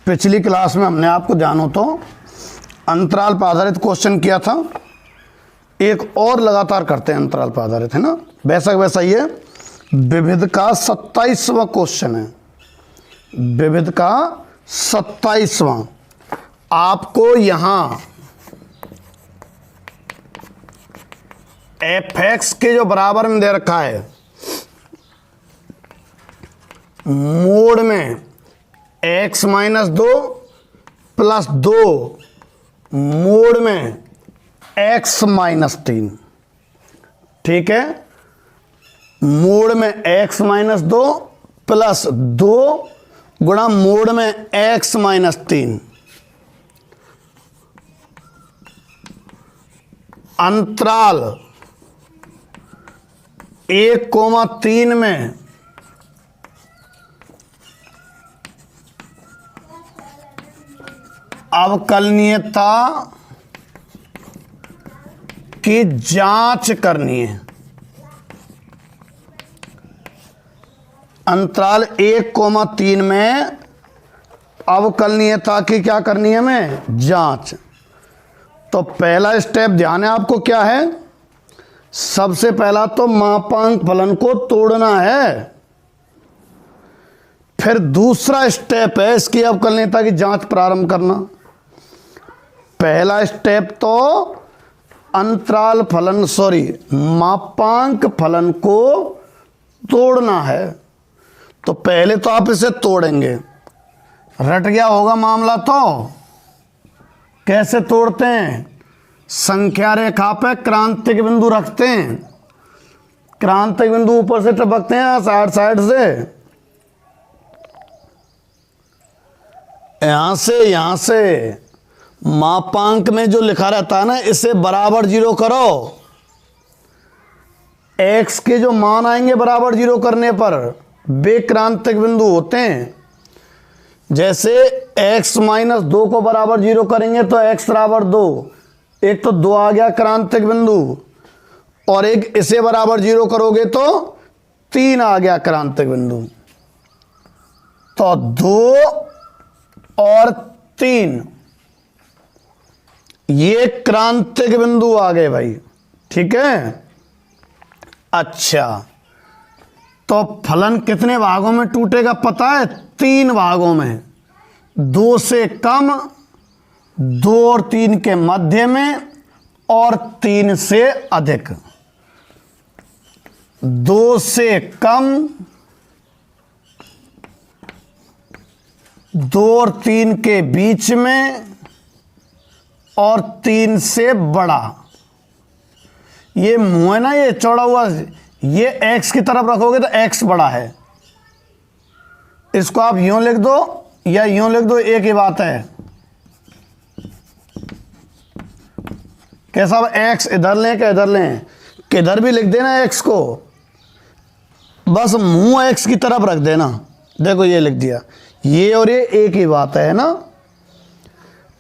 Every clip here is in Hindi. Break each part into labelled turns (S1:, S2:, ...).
S1: पिछली क्लास में हमने आपको ध्यान हो तो अंतराल पर आधारित क्वेश्चन किया था। एक और लगातार करते हैं अंतराल पर आधारित, है ना। वैसा ये विविध का 27वां क्वेश्चन है। विविध का 27वां। आपको यहां fx के जो बराबर में दे रखा है मोड में x - 2 प्लस 2 मोड में x - 3, ठीक है। मोड में x - 2 प्लस 2 गुणा मोड में x - 3। अंतराल 1,3 में अवकलनीयता की जांच करनी है। अंतराल 1,3 में अवकलनीयता की क्या करनी है हमें? जांच। तो पहला स्टेप ध्यान है आपको क्या है? सबसे पहला तो मापांक फलन को तोड़ना है। फिर दूसरा स्टेप है इसकी अवकलनीयता की जांच प्रारंभ करना। पहला स्टेप तो अंतराल फलन मापांक फलन को तोड़ना है। तो पहले तो आप इसे तोड़ेंगे। रट गया होगा मामला तो। कैसे तोड़ते हैं? संख्या रेखा पे क्रांतिक बिंदु रखते हैं। क्रांतिक बिंदु ऊपर से टपकते हैं साइड से। यहां से मापांक में जो लिखा रहता है ना, इसे बराबर 0 करो। x के जो मान आएंगे बराबर 0 करने पर वे क्रांतिक बिंदु होते हैं। जैसे x - 2 को बराबर 0 करेंगे तो x बराबर 2, एक तो 2 आ गया क्रांतिक बिंदु, और एक इसे बराबर 0 करोगे तो 3 आ गया क्रांतिक बिंदु। तो 2 और 3 ये क्रांतिक बिंदु आ गए भाई, ठीक है। अच्छा, तो फलन कितने भागों में टूटेगा पता है? 3 भागों में। 2 से कम, 2 और 3 के मध्य में, और 3 से अधिक। 2 से कम, 2 और 3 के बीच में, और 3 से बड़ा। ये मुंह है ना, ये चौड़ा हुआ, ये x की तरफ रखोगे तो x बड़ा है। इसको आप यूं लिख दो या यूं लिख दो, एक ही बात है। कैसा? x इधर लें कि इधर लें? किधर भी लिख देना x को, बस मुंह x की तरफ रख देना। देखो ये लिख दिया, ये और ये एक ही बात है ना।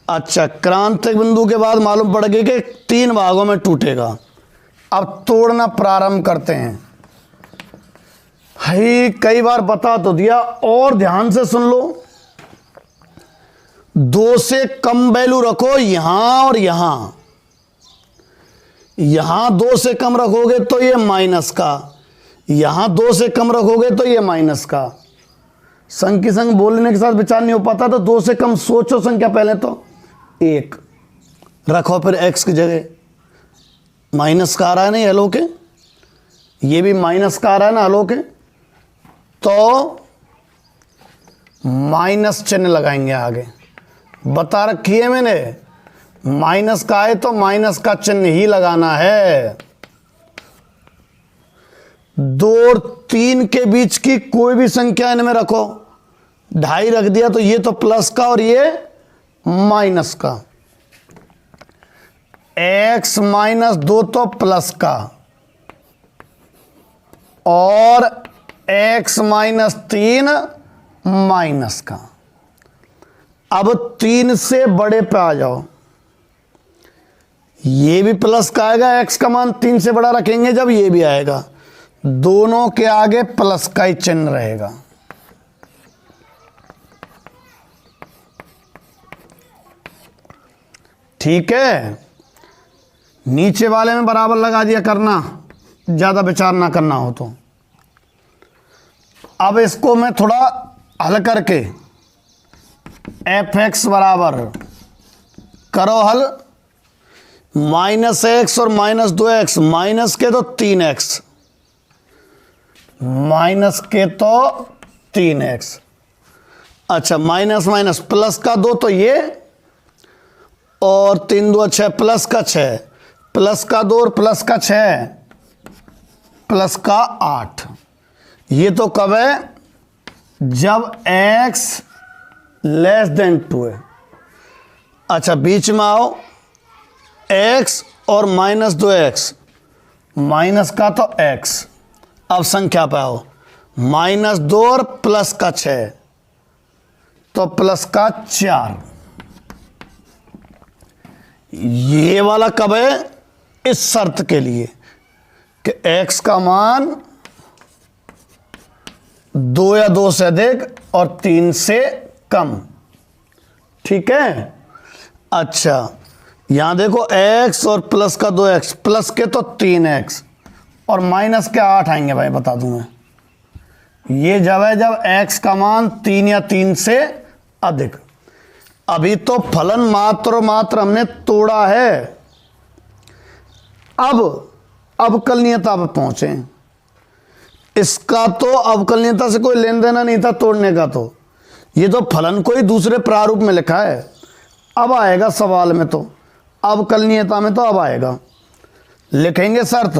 S1: अच्छा, क्रांतिक बिंदु के बाद मालूम पड़ गया कि 3 भागों में टूटेगा। अब तोड़ना प्रारंभ करते हैं। हाई कई बार बता तो दिया, और ध्यान से सुन लो। 2 से कम वैल्यू रखो यहां और यहां। यहां 2 से कम रखोगे तो ये माइनस का, यहां 2 से कम रखोगे तो ये माइनस का। संग की संग बोलने के साथ विचार नहीं हो पाता, तो 2 से कम सोचो संख्या। पहले तो 1 रखो, फिर x की जगह माइनस का आ रहा है नहीं हलो के, ये भी माइनस का आ रहा है ना हलो के, तो माइनस चिन्ह लगाएंगे आगे। बता रखी है मैंने, माइनस का आए तो माइनस का चिन्ह ही लगाना है। 2 और 3 के बीच की कोई भी संख्या इनमें रखो। 2.5 रख दिया तो ये तो प्लस का और ये माइनस का। x - 2 तो प्लस का, और x - 3 माइनस का। अब 3 से बड़े पे आ जाओ। ये भी प्लस का आएगा, x का मान 3 से बड़ा रखेंगे जब, ये भी आएगा। दोनों के आगे प्लस का ही चिन्ह रहेगा। ठीक है, नीचे वाले में बराबर लगा दिया करना, ज़्यादा विचार ना करना हो तो। अब इसको मैं थोड़ा हल करके एफ एक्स बराबर करो हल, -x और -2x, माइनस के तो 3x, माइनस के तो 3x। अच्छा, माइनस माइनस प्लस का 2 तो ये, और 3 2 6, प्लस का 6, प्लस का 2 और प्लस का 6, प्लस का 8। ये तो कब है? जब x <2 है। अच्छा, बीच में आओ, x और -2x, माइनस का तो x। अब संख्या पे आओ, -2 और प्लस का 6 तो प्लस का 4। ये वाला कब है? इस शर्त के लिए कि x का मान 2 या 2 से अधिक और 3 से कम। ठीक है। अच्छा, यहां देखो x और प्लस का 2x, प्लस के तो 3x और माइनस के 8 आएंगे भाई, बता दूं मैं। ये जब है जब x का मान 3 या 3 से अधिक। अभी तो फलन मात्र मात्र हमने तोड़ा है, अब अवकलनीयता पर पहुंचे। इसका तो अवकलनीयता से कोई लेन देना नहीं था तोड़ने का, तो ये तो फलन को ही दूसरे प्रारूप में लिखा है। अब आएगा सवाल में, तो अवकलनीयता में तो अब आएगा, लिखेंगे शर्त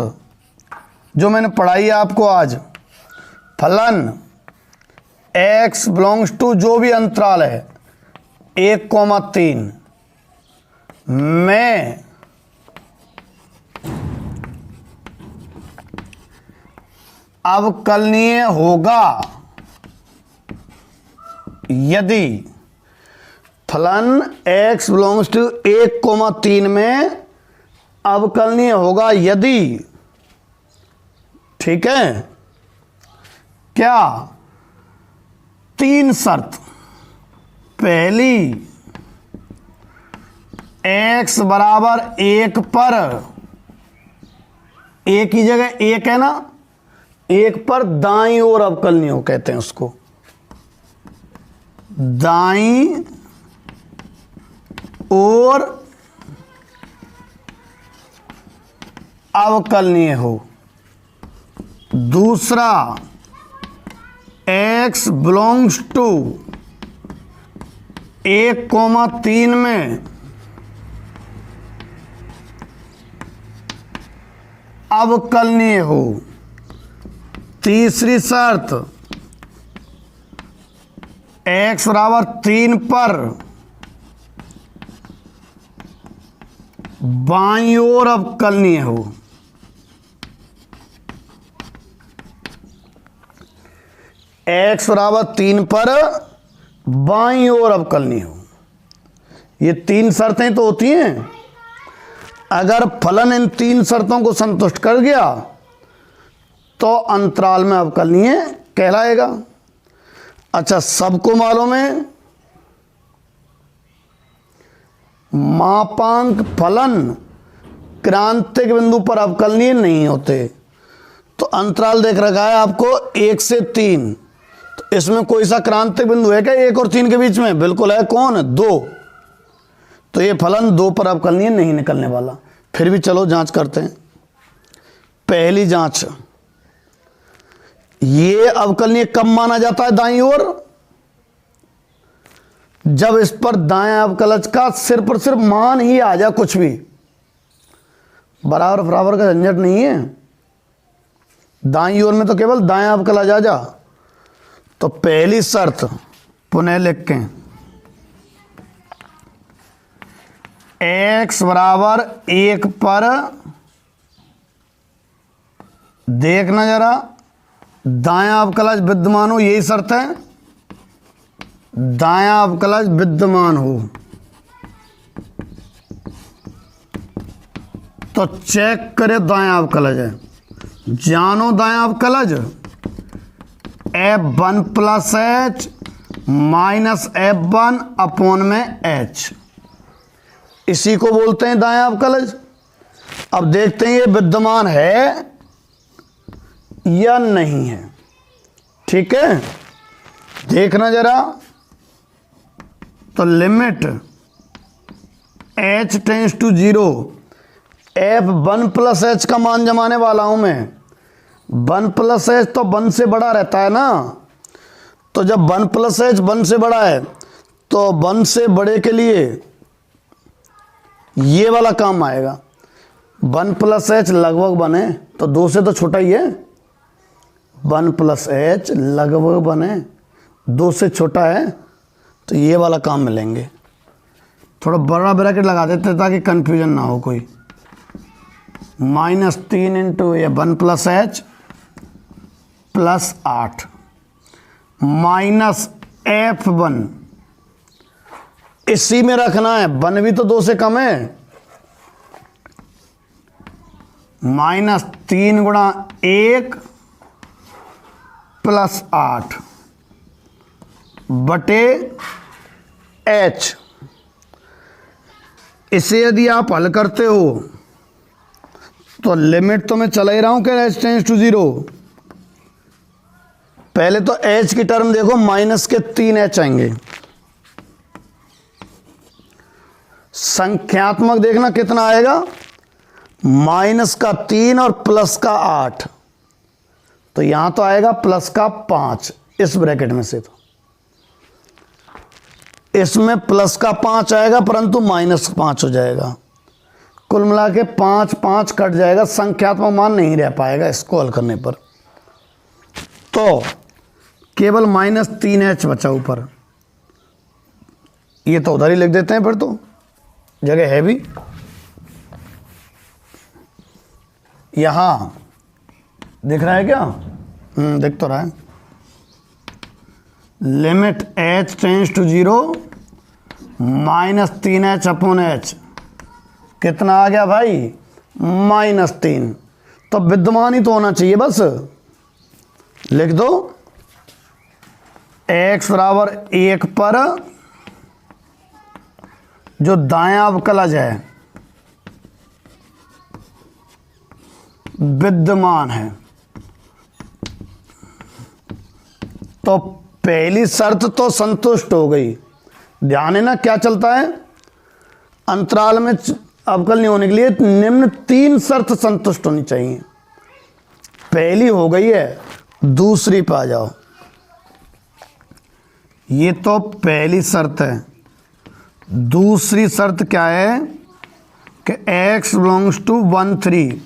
S1: जो मैंने पढ़ाई है आपको आज। फलन x बिलोंग्स टू जो भी अंतराल है 1,3 में अवकलनीय होगा यदि फलन x बिलोंग्स टू 1,3 में अवकलनीय होगा यदि, ठीक है, क्या? 3 शर्त। पहली, x बराबर 1 पर, a की जगह 1 है ना, 1 पर दाईं ओर अवकलनीय हो कहते हैं उसको, दाईं ओर अवकलनीय हो। दूसरा, x बिलोंग्स टू 1,3 में अवकलनीय हो। तीसरी शर्त, x बराबर 3 पर बाईं ओर अवकलनीय हो। x बराबर 3 पर बाईं ओर अवकलनीय हो। ये 3 शर्तें तो होती हैं। अगर फलन इन 3 शर्तों को संतुष्ट कर गया तो अंतराल में अवकलनीय कहलाएगा। अच्छा, सबको मालूम है मापांक फलन क्रांतिक बिंदु पर अवकलनीय नहीं होते। तो अंतराल देख रखा है आपको 1 से 3, तो इसमें कोई सा क्रांतिक बिंदु है क्या 1 और 3 के बीच में? बिल्कुल है। कौन? 2। तो ये फलन 2 पर अवकलनीय नहीं निकलने वाला। फिर भी चलो जांच करते हैं। पहली जांच, ये अवकलनीय कब माना जाता है दाईं ओर? जब इस पर दाएं अवकलज का सिर्फ और सिर्फ मान ही आ जाए, कुछ भी बराबर बराबर का झंझट नहीं है। दाईं ओर में तो केवल दाएं अवकलज आ जा। तो पहली शर्त पुनः लिख के, x बराबर 1 पर, देखना जरा, दायां अवकलज विद्यमान हो, यही शर्त है, दायां अवकलज विद्यमान हो। तो चेक करे दायां अवकलज है, जानो दायां अवकलज f1 plus h minus f1 upon में h। इसी को बोलते हैं दायां अवकलज। अब देखते हैं ये विद्यमान है या नहीं है। ठीक है, देखना जरा। तो limit h tends to 0, f1 plus H का मान जमाने वाला हूं मैं। 1 प्लस एच तो 1 से बड़ा रहता है ना, तो जब 1 प्लस एच 1 से बड़ा है तो 1 से बड़े के लिए ये वाला काम आएगा। 1 प्लस एच लगभग 1 है तो 2 से तो छोटा ही है। 1 प्लस एच लगभग 1 है, 2 से छोटा है, तो ये वाला काम मिलेंगे। थोड़ा बड़ा ब्रैकेट लगा देते ताकि कंफ्यूजन ना हो कोई। -3 इंटू ये 1 plus H plus 8 minus f1, इसी में रखना है। 1 भी तो 2 से कम है। -3 गुणा 1 प्लस 8 बटे h। इसे यदि आप हल करते हो तो लिमिट तो मैं चला ही रहा हूं कि h टेंस टू 0। पहले तो h की टर्म देखो, माइनस के 3h आएंगे। संख्यात्मक देखना कितना आएगा, माइनस का 3 और प्लस का 8, तो यहां तो आएगा प्लस का 5 इस ब्रैकेट में से। तो इसमें प्लस का 5 आएगा परंतु माइनस 5 हो जाएगा। कुल मिला के 5 5 कट जाएगा, संख्यात्मक मान नहीं रह पाएगा इसको हल करने पर। तो केवल -3h बचा ऊपर, ये तो उधर ही लिख देते हैं, फिर तो जगह है भी। यहां दिख रहा है क्या? दिख तो रहा है। Limit h tends to 0 -3h upon h, कितना आ गया भाई? -3। तो विद्यमान ही तो होना चाहिए, बस लिख दो। x बराबर 1 पर जो दायां अवकलज है विद्यमान है, तो पहली शर्त तो संतुष्ट हो गई। ध्यान है ना क्या चलता है, अंतराल में अवकल नहीं होने के लिए निम्न 3 शर्त संतुष्ट होनी चाहिए। पहली हो गई है, दूसरी पे आ जाओ। ये तो पहली शर्त है। दूसरी शर्त क्या है कि x बिलोंग्स टू 1 3,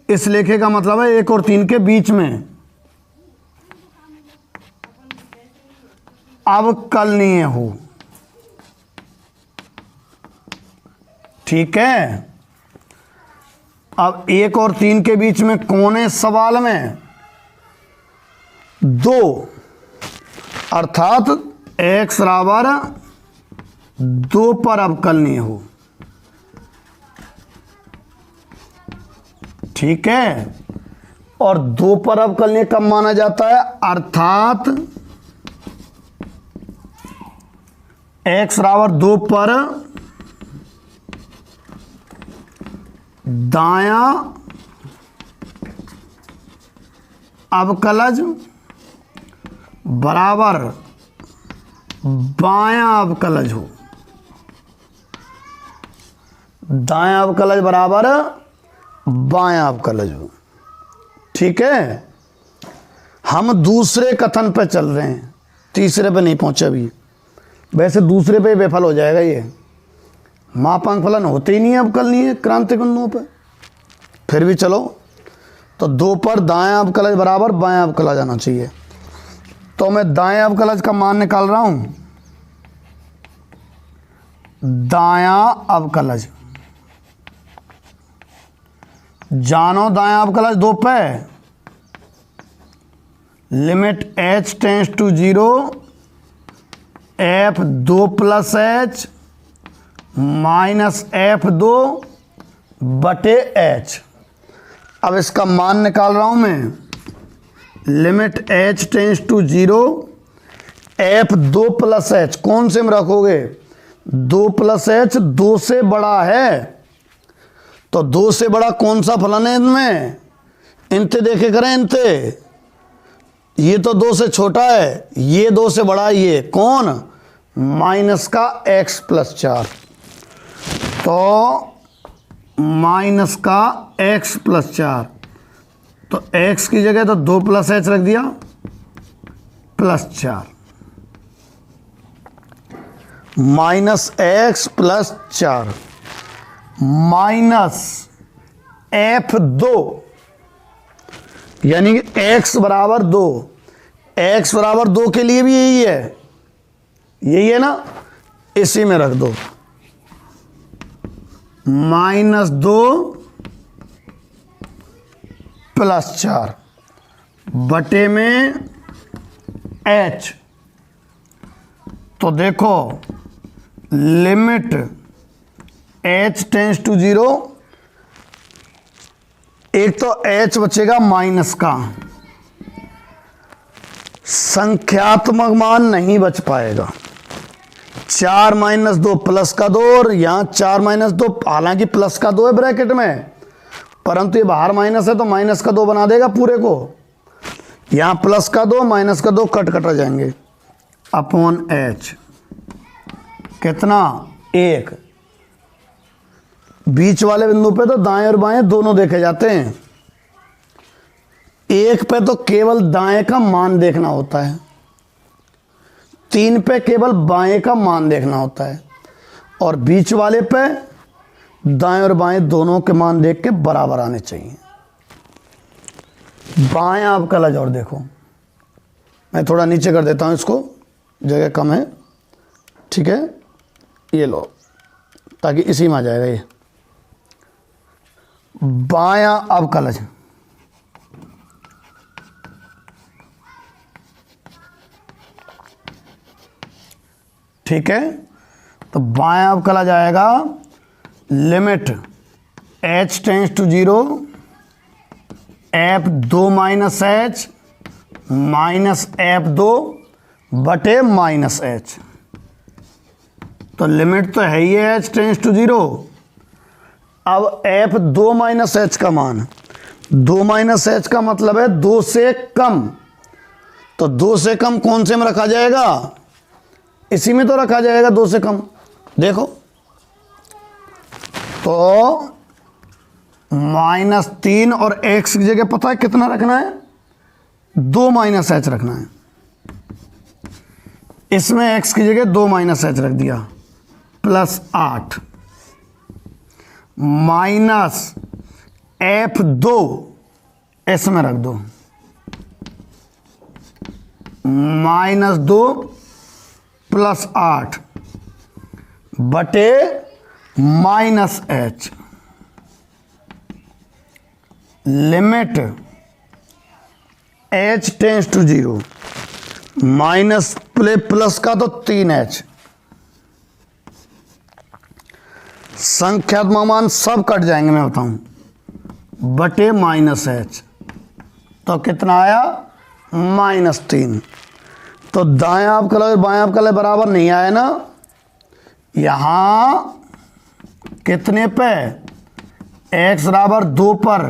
S1: इस लेखे का मतलब है 1 और 3 के बीच में अवकलनीय हो। ठीक है, अब 1 और 3 के बीच में कौन है सवाल में? 2, अर्थात x बराबर 2 पर अवकलनीय हो। ठीक है, और 2 पर अवकलनीय कब माना जाता है? अर्थात x बराबर 2 पर दायां अवकलज बराबर बायां अवकलज हो। दायां अवकलज बराबर बायां अवकलज हो। ठीक है, हम दूसरे कथन पे चल रहे हैं, तीसरे पे नहीं पहुंचे अभी। वैसे दूसरे पे विफल हो जाएगा ये, मापांक फलन होते ही नहीं है अवकलनीय क्रांतिक बिंदुओं पे। फिर भी चलो, तो 2 पर दायां अवकलज बराबर बायां अवकलज आना चाहिए। तो मैं दायां अवकलज का मान निकाल रहा हूं। दायां अवकलज, जानो दायां अवकलज 2 पे, limit h tends to 0 f2 plus h minus f2 बटे h। अब इसका मान निकाल रहा हूं मैं। Limit h tends to 0 f2 plus h, कौन से में रखोगे? 2 प्लस एच 2 से बड़ा है, तो 2 से बड़ा कौन सा फलन है इनमें? इनते देखे करें, इनते ये तो 2 से छोटा है, ये 2 से बड़ा है। ये कौन? माइनस का x प्लस 4, तो माइनस का x प्लस 4, तो x की जगह तो 2 प्लस एच रख दिया plus 4, minus x plus 4 minus f2, यानी कि x बराबर 2। x बराबर 2 के लिए भी यही है ना, इसी में रख दो -2 प्लस 4 बटे में h। तो देखो लिमिट h टेंस टू 0, एक तो h बचेगा माइनस का, संख्यात्मक मान नहीं बच पाएगा। 4 माइनस 2 प्लस का 2, और यहाँ 4 माइनस 2, हालांकि प्लस का 2 है ब्रैकेट में, परंतु ये बाहर माइनस है तो माइनस का 2 बना देगा पूरे को। यहाँ प्लस का 2 माइनस का 2 कट कट जाएंगे, अपॉन h कितना? 1। बीच वाले बिंदु पे तो दाएं और बाएं दोनों देखे जाते हैं, 1 पे तो केवल दाएं का मान देखना होता है, 3 पे केवल बाएं का मान देखना होता है, और बीच वाले पे दाएं और बाएं दोनों के मान देख के बराबर आने चाहिए। बाएं अवकलज, और देखो मैं थोड़ा नीचे कर देता हूं इसको, जगह कम है, ठीक है, ये लो ताकि इसी में आ जाएगा। ये बायां अवकलज, ठीक है, तो बायां अवकलज आएगा limit h tends to 0 f2 minus h minus f2 बटे माइनस h। तो लिमिट तो है ही है h टेंस टू 0। अब f2 माइनस एच का मान, 2 माइनस एच का मतलब है 2 से कम, तो 2 से कम कौन से में रखा जाएगा? इसी में तो रखा जाएगा 2 से कम। देखो तो -3 और x की जगह पता है कितना रखना है? 2 माइनस एच रखना है। इसमें x की जगह 2 माइनस एच रख दिया, प्लस 8 माइनस f2 इसमें रख दो, -2 प्लस 8 बटे minus h। Limit h tends to 0, minus plus का तो 3h, संख्यात्मक मान सब कट जाएंगे मैं बताऊं, बटे माइनस h, तो कितना आया? -3। तो दायां अवकलज और बायां अवकलज बराबर नहीं आया ना, यहां कितने पे? x बराबर 2 पर,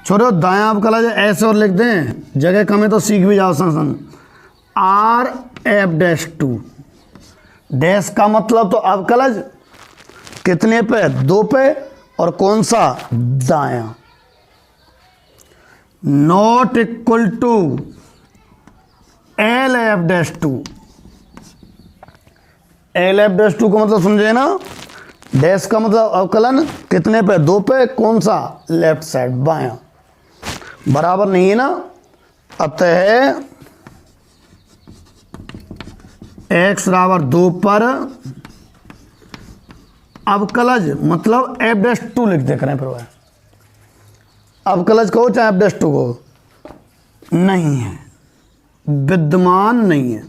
S1: छोड़ो दायां अवकलज ऐसे और लिख दें, जगह कम है तो सीख भी जाओ सन। r f'2 डैश का मतलब तो अवकलज कितने पे? 2 पे, और कौन सा? दायां। Not equal to LF'2। LF'2 को मतलब समझे ना, डैश का मतलब अवकलन कितने पे? 2 पे, कौन सा? लेफ्ट साइड, बायां। बराबर नहीं है ना, अतः x बराबर 2 पर अवकलज मतलब f'2 लिख दे करें, फिर अवकलज कहो चाहे f'2 को, नहीं है, विद्यमान नहीं है,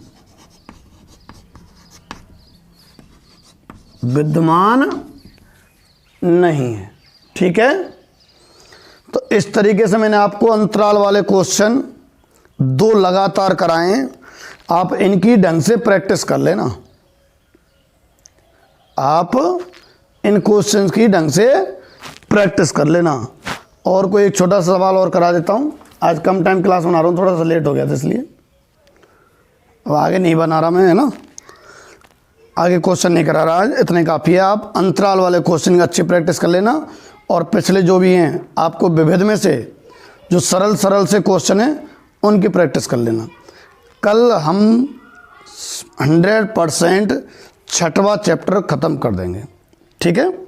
S1: विद्यमान नहीं है, ठीक है। तो इस तरीके से मैंने आपको अंतराल वाले क्वेश्चन 2 लगातार कराए हैं, आप इनकी ढंग से प्रैक्टिस कर लेना। आप इन क्वेश्चंस की ढंग से प्रैक्टिस कर लेना। और कोई एक छोटा सा सवाल और करा देता हूँ, आज कम टाइम क्लास बना रहा हूँ, थोड़ा सा लेट हो गया था इसलिए, अब आगे नहीं बना रहा मैं, है ना, आगे क्वेश्चन नहीं करा रहा आज, इतने काफ़ी है। आप अंतराल वाले क्वेश्चन की अच्छी प्रैक्टिस कर लेना और पिछले जो भी हैं आपको विविध में से जो सरल सरल से क्वेश्चन हैं उनकी प्रैक्टिस कर लेना। कल हम 100% छठवां चैप्टर ख़त्म कर देंगे, ठीक है।